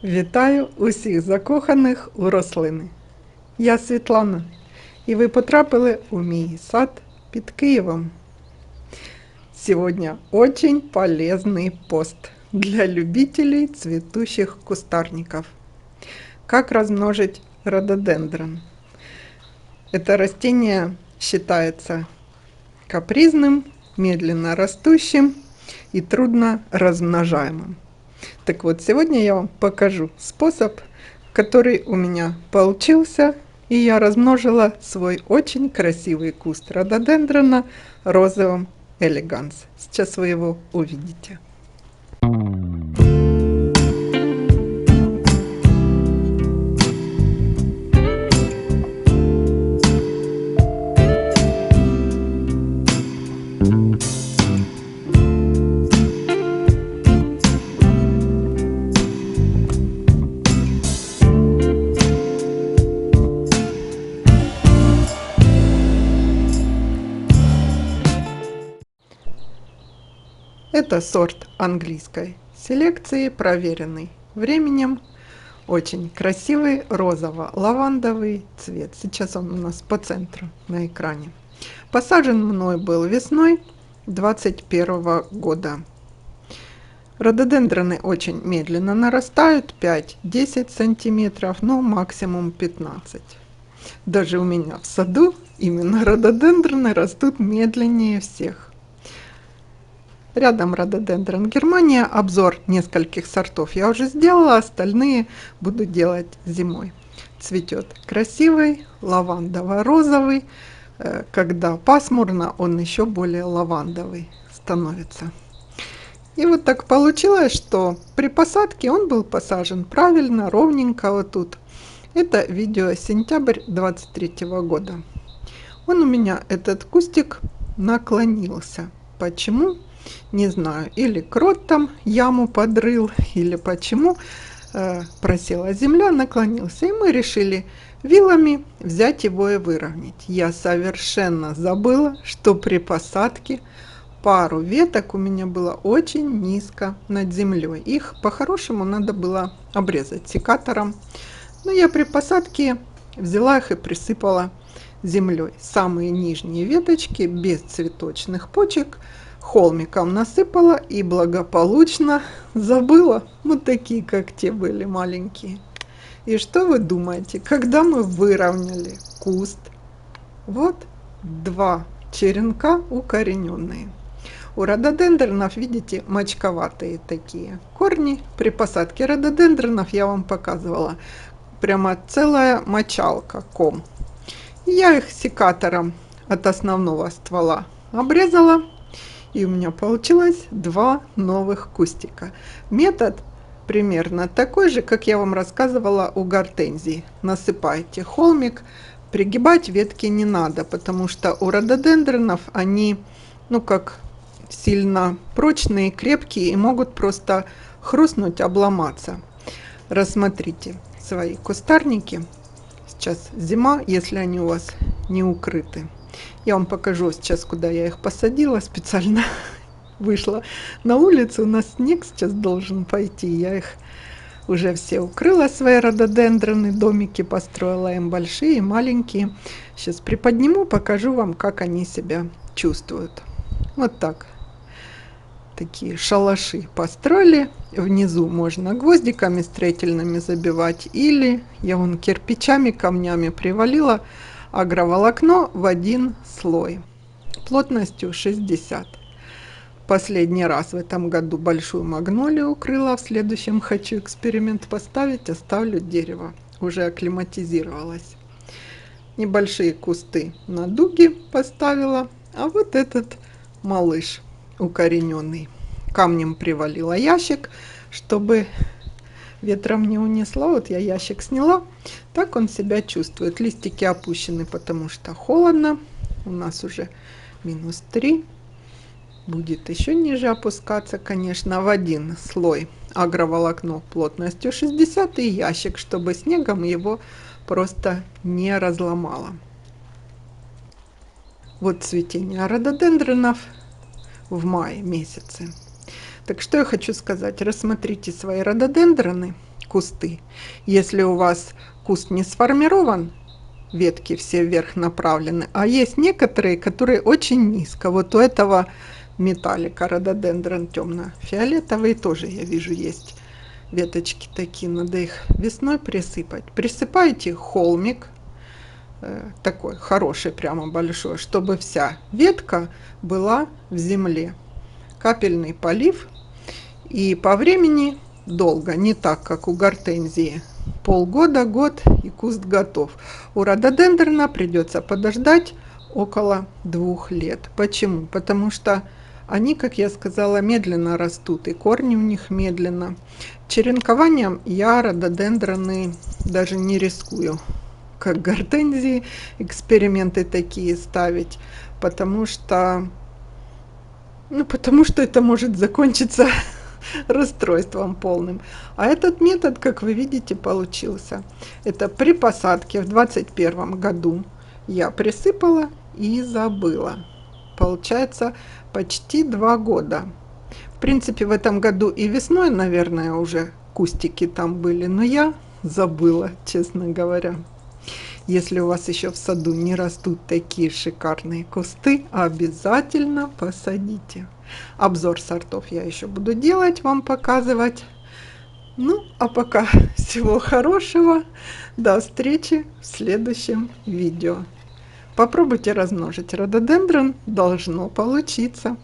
Вітаю усіх закоханих у рослини. Я Світлана, і ви потрапили у мій сад під Києвом. Сегодня очень полезный пост для любителей цветущих кустарников. Как размножить рододендрон? Это растение считается капризным, медленно растущим и трудно размножаемым. Так вот, сегодня я вам покажу способ, который у меня получился, и я размножила свой очень красивый куст рододендрона розовым элеганс. Сейчас вы его увидите. Это сорт английской селекции, проверенный временем. Очень красивый розово-лавандовый цвет. Сейчас он у нас по центру на экране. Посажен мной был весной 2021 года. Рододендроны очень медленно нарастают, 5-10 сантиметров, но максимум 15. Даже у меня в саду именно рододендроны растут медленнее всех. Рядом рододендрон Германия. Обзор нескольких сортов я уже сделала, остальные буду делать зимой. Цветет красивый, лавандово-розовый. Когда пасмурно, он еще более лавандовый становится. И вот так получилось, что при посадке он был посажен правильно, ровненько вот тут. Это видео сентябрь 23 года. Он у меня, этот кустик, наклонился. Почему? Не знаю, или крот там яму подрыл, или почему просела земля, наклонился. И мы решили вилами взять его и выровнять. Я совершенно забыла, что при посадке пару веток у меня было очень низко над землей. Их по-хорошему надо было обрезать секатором. Но я при посадке взяла их и присыпала землей. Самые нижние веточки без цветочных почек холмиком насыпала и благополучно забыла. Вот такие, как те были маленькие. И что вы думаете, когда мы выровняли куст, вот два черенка укорененные. У рододендронов, видите, мочковатые такие корни. При посадке рододендронов я вам показывала прямо целая мочалка, ком. И я их секатором от основного ствола обрезала. И у меня получилось два новых кустика. Метод примерно такой же, как я вам рассказывала у гортензии. Насыпайте холмик, пригибать ветки не надо, потому что у рододендронов они, как сильно прочные, крепкие и могут просто хрустнуть, обломаться. Рассмотрите свои кустарники. Сейчас зима, если они у вас не укрыты. Я вам покажу сейчас, куда я их посадила. Специально вышла на улицу. У нас снег сейчас должен пойти. Я их уже все укрыла, свои рододендроны. Домики построила им большие и маленькие. Сейчас приподниму, покажу вам, как они себя чувствуют. Вот так. Такие шалаши построили. Внизу можно гвоздиками строительными забивать. Или я вон кирпичами, камнями привалила агроволокно в один слой плотностью 60. Последний раз в этом году большую магнолию укрыла, в следующем хочу эксперимент поставить, оставлю дерево, уже акклиматизировалась. Небольшие кусты на дуге поставила, а вот этот малыш укорененный. Камнем привалила ящик, чтобы ветром не унесло. Вот я ящик сняла. Так он себя чувствует. Листики опущены, потому что холодно. У нас уже -3. Будет еще ниже опускаться, конечно, в один слой агроволокно плотностью 60 и ящик, чтобы снегом его просто не разломало. Вот цветение рододендронов в мае месяце. Так что я хочу сказать. Рассмотрите свои рододендроны. кусты. Если у вас куст не сформирован, ветки все вверх направлены, а есть некоторые, которые очень низко. Вот у этого металлика рододендрон темно-фиолетовый тоже, я вижу, есть веточки такие, надо их весной присыпать. Присыпайте холмик, такой хороший, прямо большой, чтобы вся ветка была в земле. Капельный полив, и по времени долго, не так, как у гортензии. Полгода, год, и куст готов. У рододендрона придется подождать около 2 лет. Почему? Потому что они, как я сказала, медленно растут, и корни у них медленно. Черенкованием я рододендроны даже не рискую, как гортензии, эксперименты такие ставить, потому что это может закончиться расстройством полным. А этот метод, как вы видите, получился. Это при посадке в 2021 году я присыпала и забыла. Получается почти 2 года. В принципе, в этом году и весной, наверное, уже кустики там были, но я забыла, честно говоря. Если у вас еще в саду не растут такие шикарные кусты, обязательно посадите. Обзор сортов я еще буду делать, вам показывать. Ну, а пока всего хорошего. До встречи в следующем видео. Попробуйте размножить рододендрон, должно получиться.